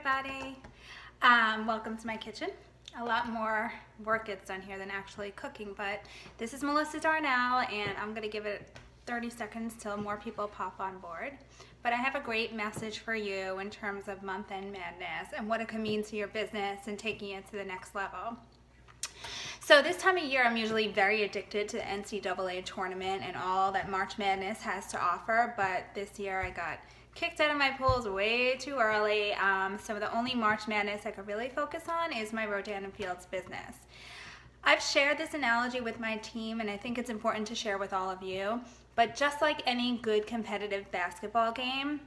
everybody. Welcome to my kitchen. A lot more work gets done here than actually cooking, but this is Melissa Darnell and I'm gonna give it 30 seconds till more people pop on board. But I have a great message for you in terms of month-end madness and what it can mean to your business and taking it to the next level. So this time of year, I'm usually very addicted to the NCAA tournament and all that March Madness has to offer, but this year I got kicked out of my pools way too early. So the only March Madness I could really focus on is my Rodan & Fields business. I've shared this analogy with my team and I think it's important to share with all of you, but just like any good competitive basketball game,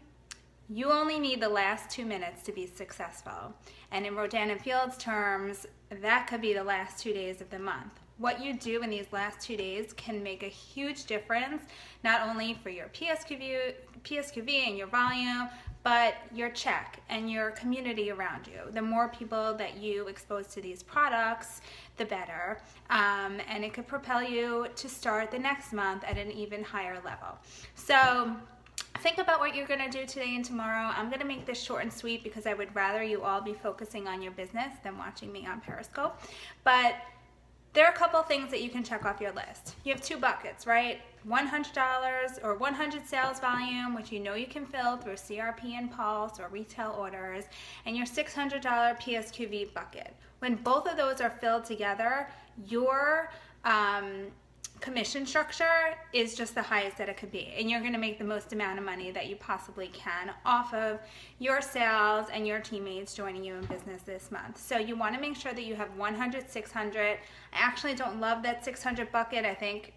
you only need the last 2 minutes to be successful. And in Rodan & Fields terms, that could be the last 2 days of the month. What you do in these last 2 days can make a huge difference, not only for your PSQV and your volume, but your check and your community around you. The more people that you expose to these products, the better. And it could propel you to start the next month at an even higher level. So think about what you're going to do today and tomorrow. I'm going to make this short and sweet because I would rather you all be focusing on your business than watching me on Periscope. But there are a couple things that you can check off your list. You have 2 buckets, right? $100 or 100 sales volume, which you know you can fill through CRP and Pulse or retail orders, and your $600 PSQV bucket. When both of those are filled together, your commission structure is just the highest that it could be, and you're going to make the most amount of money that you possibly can off of your sales and your teammates joining you in business this month. So you want to make sure that you have 100, 600. I actually don't love that 600 bucket. I think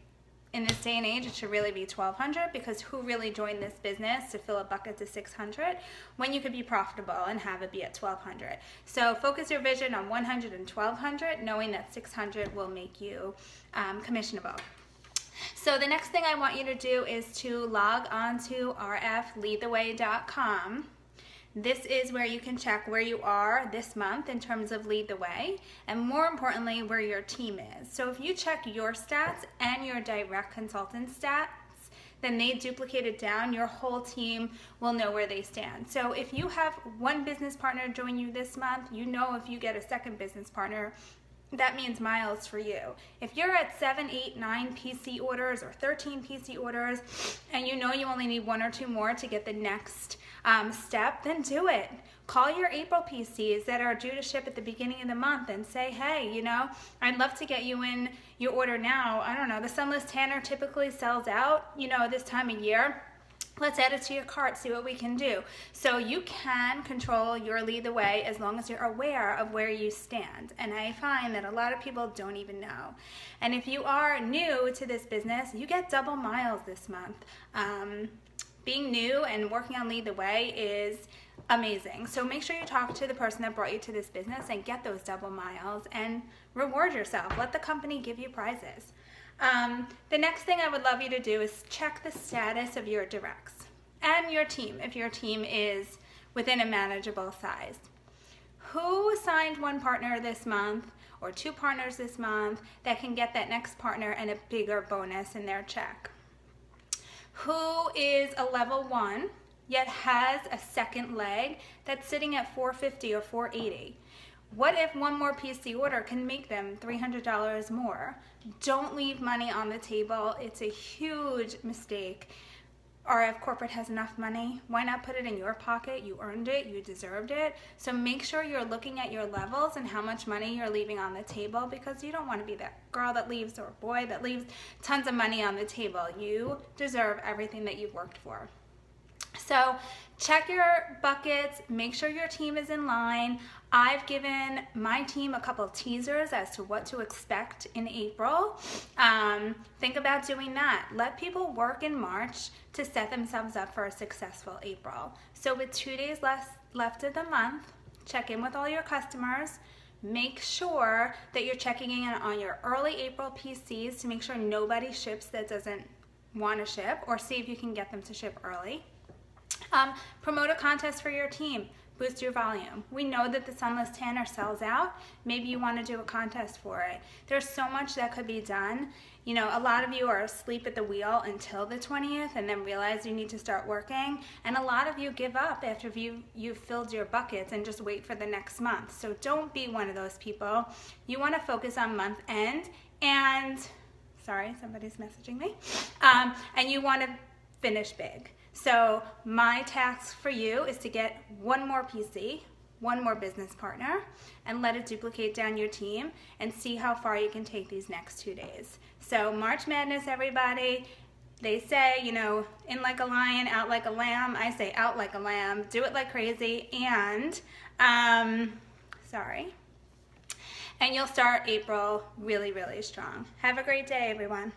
in this day and age it should really be 1,200, because who really joined this business to fill a bucket to 600 when you could be profitable and have it be at 1,200? So focus your vision on 100 and 1,200, knowing that 600 will make you commissionable. So the next thing I want you to do is to log on to rfleadtheway.com. This is where you can check where you are this month in terms of Lead the Way, and more importantly, where your team is. So if you check your stats and your direct consultant stats, then they duplicate it down, your whole team will know where they stand. So if you have one business partner join you this month, you know if you get a second business partner, that means miles for you. If you're at 7, 8, 9 PC orders or 13 PC orders and you know you only need 1 or 2 more to get the next step, then do it. Call your April PCs that are due to ship at the beginning of the month and say, hey, you know, I'd love to get you in your order now. I don't know, the Sunless Tanner typically sells out, you know, this time of year. Let's add it to your cart, see what we can do. So you can control your Lead the Way as long as you're aware of where you stand. And I find that a lot of people don't even know. And if you are new to this business, you get double miles this month. Being new and working on Lead the Way is amazing. So make sure you talk to the person that brought you to this business and get those double miles and reward yourself. Let the company give you prizes. The next thing I would love you to do is check the status of your directs and your team, if your team is within a manageable size. Who signed 1 partner this month or 2 partners this month that can get that next partner and a bigger bonus in their check? Who is a level 1 yet has a second leg that's sitting at $450 or $480? What if 1 more PC order can make them $300 more? Don't leave money on the table. It's a huge mistake. RF Corporate has enough money. Why not put it in your pocket? You earned it. You deserved it. So make sure you're looking at your levels and how much money you're leaving on the table, because you don't want to be that girl that leaves or boy that leaves tons of money on the table. You deserve everything that you've worked for. So check your buckets, make sure your team is in line. I've given my team a couple of teasers as to what to expect in April. Think about doing that. Let people work in March to set themselves up for a successful April. So with 2 days left of the month, check in with all your customers. Make sure that you're checking in on your early April PCs to make sure nobody ships that doesn't want to ship, or see if you can get them to ship early. Promote a contest for your team. boost your volume. We know that the Sunless Tanner sells out. Maybe you want to do a contest for it. There's so much that could be done. You know, a lot of you are asleep at the wheel until the 20th and then realize you need to start working. And a lot of you give up after you've filled your buckets and just wait for the next month. So don't be one of those people. You want to focus on month end and, sorry, somebody's messaging me, and you want to finish big. So my task for you is to get one more PC, one more business partner, and let it duplicate down your team and see how far you can take these next 2 days. So March Madness, everybody. They say, you know, in like a lion, out like a lamb. I say out like a lamb. Do it like crazy. And, sorry. And you'll start April really, really strong. Have a great day, everyone.